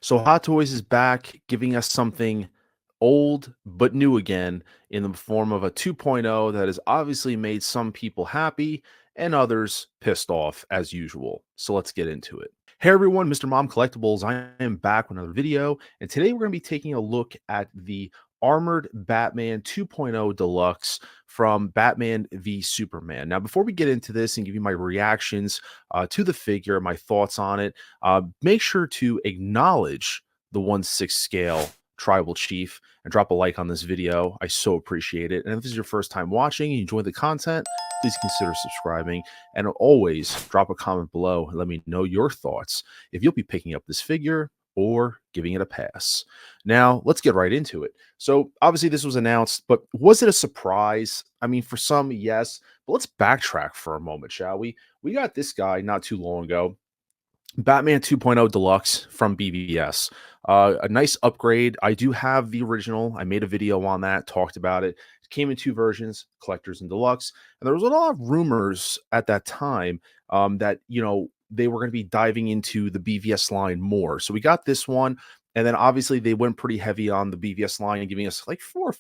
So Hot Toys is back, giving us something old but new again in the form of a 2.0 that has obviously made some people happy and others pissed off as usual. So let's get into it. Hey everyone, Mr. Mom Collectibles. I am back with another video, and today we're going to be taking a look at the Armored Batman 2.0 Deluxe from Batman v Superman. Now, before we get into this and give you my reactions to the figure, my thoughts on it, make sure to acknowledge the 1/6 scale tribal chief and drop a like on this video. I so appreciate it. And if this is your first time watching and you enjoy the content, please consider subscribing and always drop a comment below and let me know your thoughts if you'll be picking up this figure or giving it a pass. Now, let's get right into it. So, obviously, this was announced, but was it a surprise? I mean, for some, yes, but let's backtrack for a moment, shall we? We got this guy not too long ago, Batman 2.0 Deluxe from BVS. A nice upgrade. I do have the original. I made a video on that, talked about it. It came in two versions, collectors and deluxe. And there was a lot of rumors at that time that, they were going to be diving into the BVS line more. So we got this one. And then obviously they went pretty heavy on the BVS line and giving us like four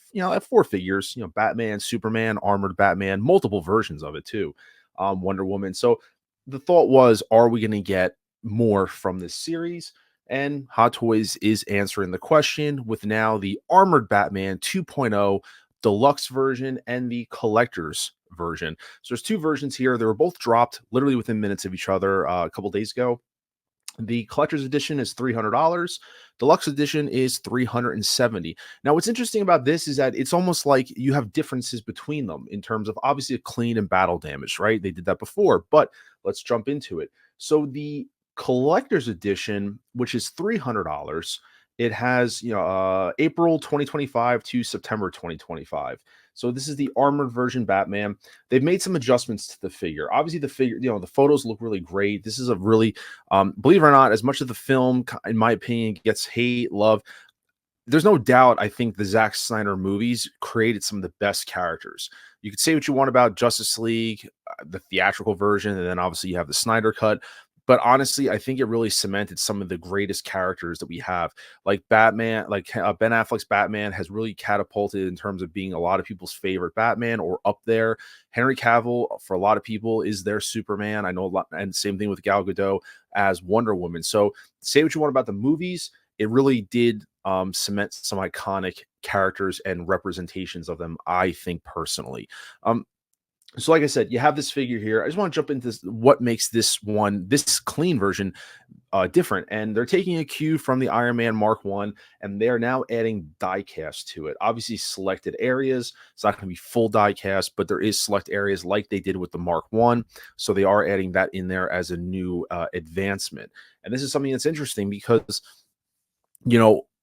figures, Batman, Superman, Armored Batman, multiple versions of it too. Wonder Woman. So the thought was, are we going to get more from this series? And Hot Toys is answering the question with now the Armored Batman 2.0 Deluxe version and the Collector's version. So there's two versions here. They were both dropped literally within minutes of each other a couple days ago. The collector's edition is $300. Deluxe edition is $370. Now, what's interesting about this is that it's almost like you have differences between them in terms of obviously a clean and battle damage, right? They did that before, but let's jump into it. So the collector's edition, which is $300, it has April 2025 to September 2025. So this is the armored version Batman. They've made some adjustments to the figure. Obviously, the figure, the photos look really great. This is a really, believe it or not, as much of the film, in my opinion, gets hate, love, there's no doubt, I think the Zack Snyder movies created some of the best characters. You could say what you want about Justice League, the theatrical version, and then obviously you have the Snyder cut. But honestly, I think it really cemented some of the greatest characters that we have. Like Batman, like Ben Affleck's Batman has really catapulted in terms of being a lot of people's favorite Batman or up there. Henry Cavill, for a lot of people, is their Superman. I know a lot, and same thing with Gal Gadot as Wonder Woman. So say what you want about the movies, it really did cement some iconic characters and representations of them, I think personally. So like I said, you have this figure here. I just want to jump into what makes this clean version different. And they're taking a cue from the Iron Man Mark 1, and they're now adding die cast to it. Obviously, selected areas. It's not going to be full die cast, but there is select areas like they did with the Mark 1. So they are adding that in there as a new advancement. And this is something that's interesting because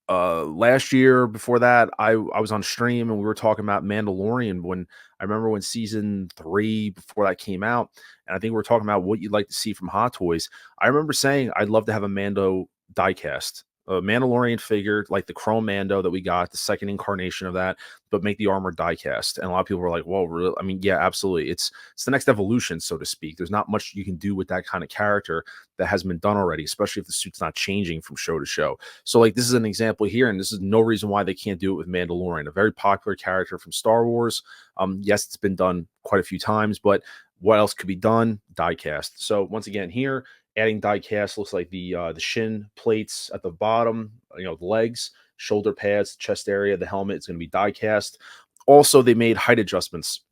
last year before that, I was on stream and we were talking about Mandalorian when I remember when season 3 before that came out, and I think we were talking about what you'd like to see from Hot Toys. I remember saying I'd love to have a Mando diecast, a Mandalorian figure like the Chrome Mando that we got, the second incarnation of that, but make the armored diecast. And a lot of people were like, "Well, really?" I mean, yeah, absolutely. It's the next evolution, so to speak. There's not much you can do with that kind of character that has been done already, especially if the suit's not changing from show to show. So, like, this is an example here, and this is no reason why they can't do it with Mandalorian, a very popular character from Star Wars. Yes, it's been done quite a few times, but what else could be done? Diecast. So once again, here adding diecast looks like the shin plates at the bottom, the legs, shoulder pads, chest area, the helmet is going to be diecast. Also, they made height adjustments.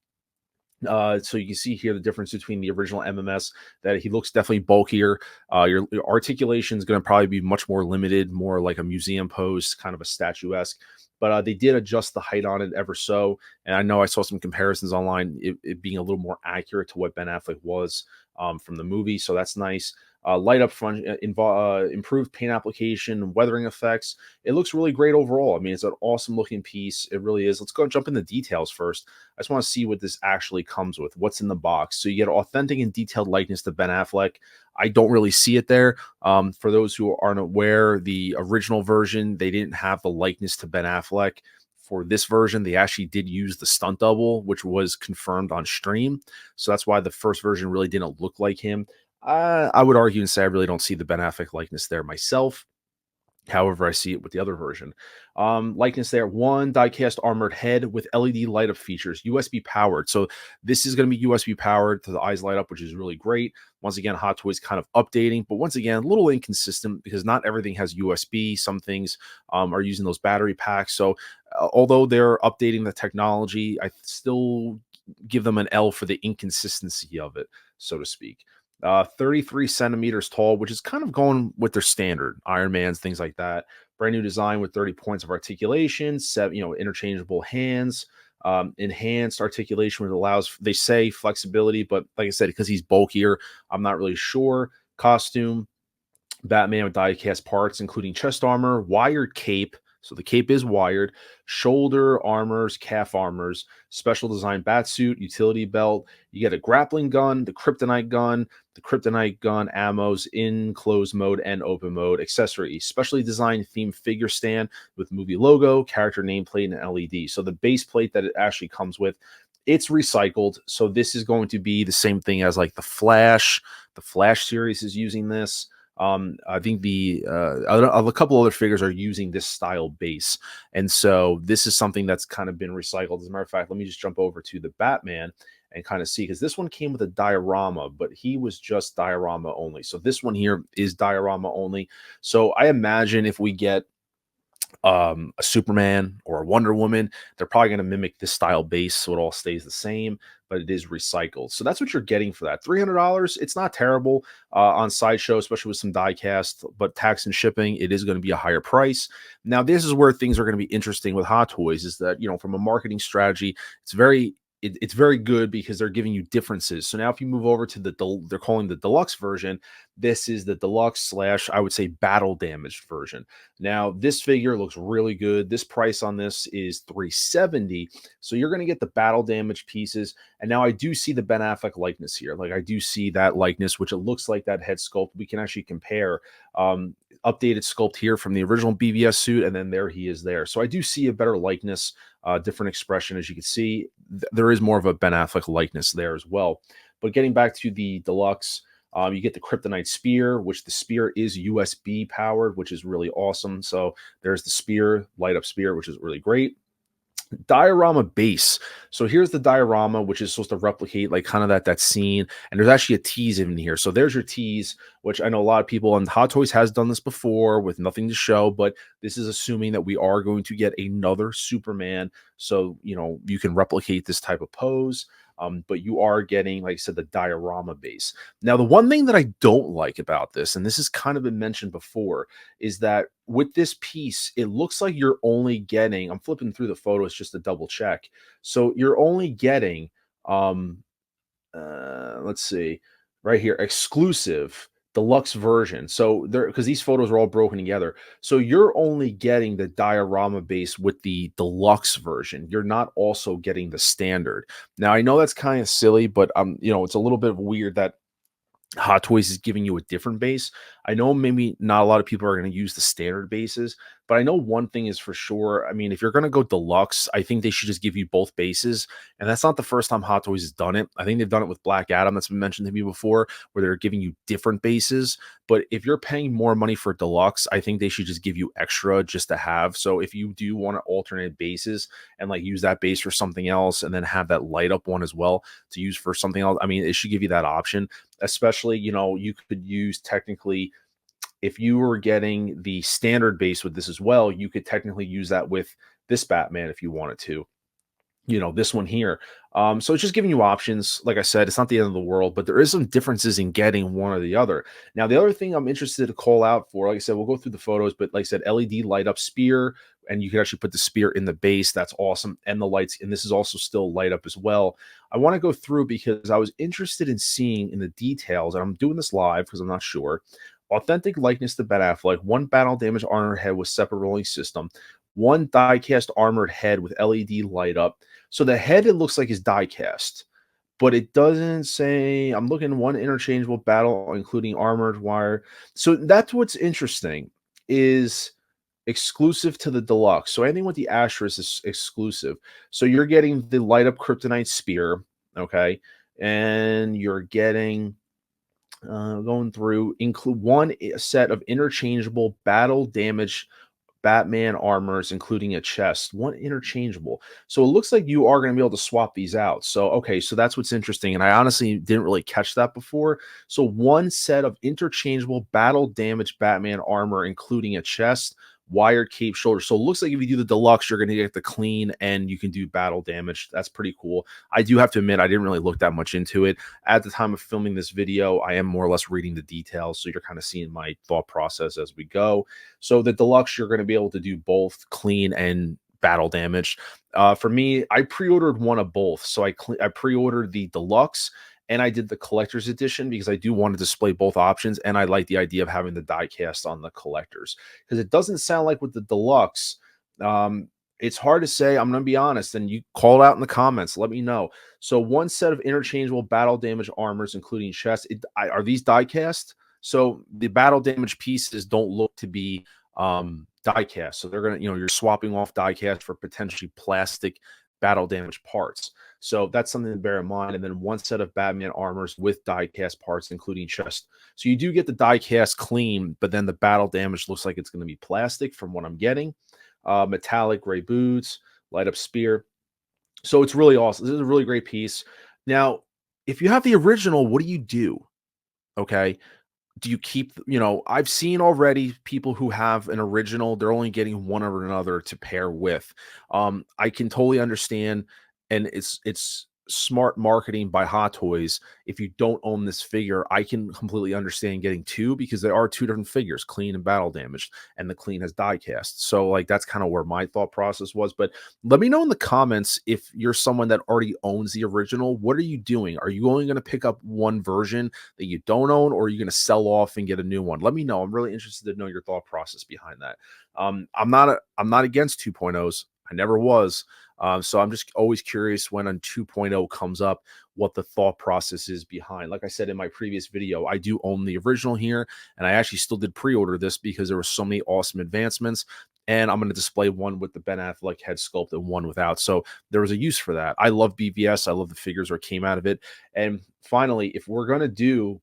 So you can see here the difference between the original MMS, that he looks definitely bulkier. Your articulation is going to probably be much more limited, more like a museum pose, kind of a statuesque. But they did adjust the height on it ever so. And I know I saw some comparisons online, it being a little more accurate to what Ben Affleck was from the movie. So that's nice. Light up front, improved paint application, weathering effects. It looks really great overall. I mean, it's an awesome looking piece. It really is. Let's go and jump into details first. I just want to see what this actually comes with. What's in the box? So you get authentic and detailed likeness to Ben Affleck. I don't really see it there. For those who aren't aware, the original version, they didn't have the likeness to Ben Affleck. For this version, they actually did use the stunt double, which was confirmed on stream. So that's why the first version really didn't look like him. I would argue and say I really don't see the Ben Affleck likeness there myself. However, I see it with the other version. Likeness there, one die-cast armored head with LED light up features, USB powered. So this is going to be USB powered to the eyes light up, which is really great. Once again, Hot Toys kind of updating, but once again, a little inconsistent because not everything has USB. Some things are using those battery packs. So although they're updating the technology, I still give them an L for the inconsistency of it, so to speak. 33 centimeters tall, which is kind of going with their standard Iron Mans, things like that. Brand new design with 30 points of articulation, interchangeable hands, enhanced articulation, which allows, they say, flexibility, but like I said, because he's bulkier, I'm not really sure. Costume, Batman with die-cast parts, including chest armor, wired cape. So the cape is wired, shoulder armors, calf armors, special design batsuit, utility belt. You get a grappling gun, the kryptonite gun ammos in closed mode and open mode, accessories, specially designed themed figure stand with movie logo, character nameplate, and LED. So the base plate that it actually comes with, it's recycled. So this is going to be the same thing as like the Flash. The Flash series is using this. I think a couple other figures are using this style base, and so this is something that's kind of been recycled. As a matter of fact, let me just jump over to the Batman and kind of see, because this one came with a diorama, but he was just diorama only. So this one here is diorama only. So I imagine if we get a Superman or a Wonder Woman, they're probably going to mimic this style base, so it all stays the same, but it is recycled. So that's what you're getting for that. $300. It's not terrible on Sideshow, especially with some die cast, but tax and shipping, it is going to be a higher price. Now, this is where things are going to be interesting with Hot Toys. Is that, from a marketing strategy, it's very good because they're giving you differences. So now if you move over to they're calling the deluxe version, this is the deluxe slash, I would say, battle damaged version. Now this figure looks really good. This price on this is $370. So you're going to get the battle damaged pieces. And now I do see the Ben Affleck likeness here. Like I do see that likeness, which it looks like that head sculpt. We can actually compare updated sculpt here from the original BVS suit, and then there he is there. So I do see a better likeness, different expression. As you can see, there is more of a Ben Affleck likeness there as well. But getting back to the deluxe, you get the kryptonite spear, which the spear is USB powered, which is really awesome. So there's the spear, light up spear, which is really great. Diorama base. So here's the diorama, which is supposed to replicate like kind of that scene. And there's actually a tease in here. So there's your tease, which I know a lot of people, and Hot Toys has done this before with nothing to show, but this is assuming that we are going to get another Superman. So, you can replicate this type of pose. But you are getting, like I said, the diorama base. Now, the one thing that I don't like about this, and this has kind of been mentioned before, is that with this piece, it looks like you're only getting, I'm flipping through the photos just to double check. So you're only getting, let's see, right here, exclusive deluxe version. So there, because these photos are all broken together, so you're only getting the diorama base with the deluxe version. You're not also getting the standard. Now I know that's kind of silly, but it's a little bit weird that Hot Toys is giving you a different base. I know maybe not a lot of people are going to use the standard bases, but I know one thing is for sure. I mean, if you're going to go deluxe, I think they should just give you both bases. And that's not the first time Hot Toys has done it. I think they've done it with Black Adam, that's been mentioned to me before, where they're giving you different bases. But if you're paying more money for deluxe, I think they should just give you extra just to have. So if you do want to alternate bases and like use that base for something else and then have that light up one as well to use for something else, I mean, it should give you that option. Especially, you could use technically, if you were getting the standard base with this as well, you could technically use that with this Batman if you wanted to, this one here. So it's just giving you options. Like I said, it's not the end of the world, but there is some differences in getting one or the other. Now, the other thing I'm interested to call out for, like I said, we'll go through the photos, but like I said, LED light up spear, and you can actually put the spear in the base. That's awesome. And the lights, and this is also still light up as well. I want to go through because I was interested in seeing in the details, and I'm doing this live because I'm not sure. Authentic likeness to Ben Affleck, one battle damage armored head with separate rolling system, one die-cast armored head with LED light up. So the head, it looks like is die-cast, but it doesn't say. I'm looking, one interchangeable battle, including armored wire. So that's what's interesting, is exclusive to the deluxe. So anything with the asterisk is exclusive. So you're getting the light up kryptonite spear, okay, and you're getting Going through, include one set of interchangeable battle damage Batman armors, including a chest, one interchangeable. So it looks like you are going to be able to swap these out. So, okay, so that's what's interesting. And I honestly didn't really catch that before. So, one set of interchangeable battle damage Batman armor, including a chest, wired cape, shoulder. So, it looks like if you do the deluxe, you're going to get the clean and you can do battle damage. That's pretty cool. I do have to admit, I didn't really look that much into it. At the time of filming this video, I am more or less reading the details. So, you're kind of seeing my thought process as we go. So the deluxe, you're going to be able to do both clean and battle damage. For me, I pre-ordered one of both. So I pre-ordered the deluxe and I did the collector's edition because I do want to display both options. And I like the idea of having the die cast on the collectors because it doesn't sound like with the deluxe. Um, it's hard to say. I'm going to be honest, and you call it out in the comments. Let me know. So one set of interchangeable battle damage armors, including chest. Are these die cast? So the battle damage pieces don't look to be die cast. So they're gonna, you're swapping off die cast for potentially plastic battle damage parts. So that's something to bear in mind. And then one set of Batman armors with die cast parts, including chest. So you do get the die cast clean, but then the battle damage looks like it's going to be plastic from what I'm getting. Metallic gray boots, light up spear. So it's really awesome. This is a really great piece. Now, if you have the original, what do you do? Okay, do you keep, I've seen already people who have an original, they're only getting one or another to pair with. I can totally understand, and it's smart marketing by Hot Toys. If you don't own this figure, I can completely understand getting two because there are two different figures, clean and battle damaged, and the clean has die cast. So like that's kind of where my thought process was. But let me know in the comments if you're someone that already owns the original. What are you doing? Are you only going to pick up one version that you don't own, or are you going to sell off and get a new one? Let me know. I'm really interested to know your thought process behind that. I'm not against 2.0s. I never was. So I'm just always curious when a 2.0 comes up, what the thought process is behind. Like I said in my previous video, I do own the original here, and I actually still did pre-order this because there were so many awesome advancements. And I'm going to display one with the Ben Affleck head sculpt and one without. So there was a use for that. I love BVS. I love the figures that came out of it. And finally, if we're going to do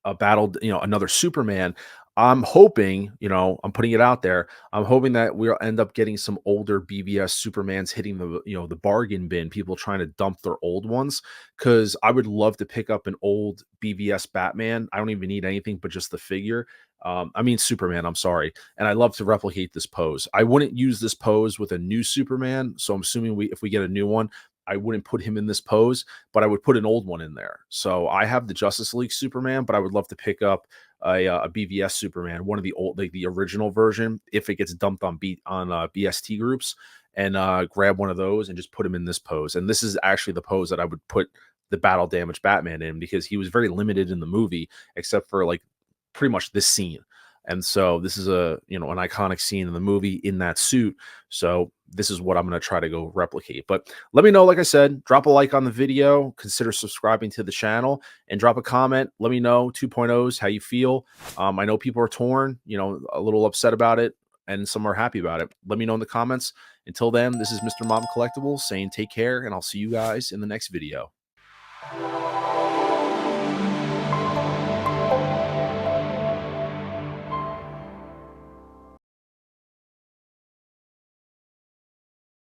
a battle, another Superman, I'm hoping, I'm putting it out there. I'm hoping that we'll end up getting some older BVS Supermans hitting the bargain bin, people trying to dump their old ones. Cause I would love to pick up an old BVS Batman. I don't even need anything but just the figure. I mean, Superman, I'm sorry. And I love to replicate this pose. I wouldn't use this pose with a new Superman. So I'm assuming if we get a new one, I wouldn't put him in this pose, but I would put an old one in there. So I have the Justice League Superman, but I would love to pick up a BVS Superman, one of the old, like the original version, if it gets dumped on BST groups, and grab one of those and just put him in this pose. And this is actually the pose that I would put the battle damage Batman in because he was very limited in the movie, except for like pretty much this scene. And so this is an iconic scene in the movie in that suit. So this is what I'm going to try to go replicate. But let me know, like I said, drop a like on the video, consider subscribing to the channel, and drop a comment. Let me know 2.0s, how you feel. I know people are torn, a little upset about it, and some are happy about it. Let me know in the comments. Until then, this is Mr. Mom Collectibles saying take care, and I'll see you guys in the next video.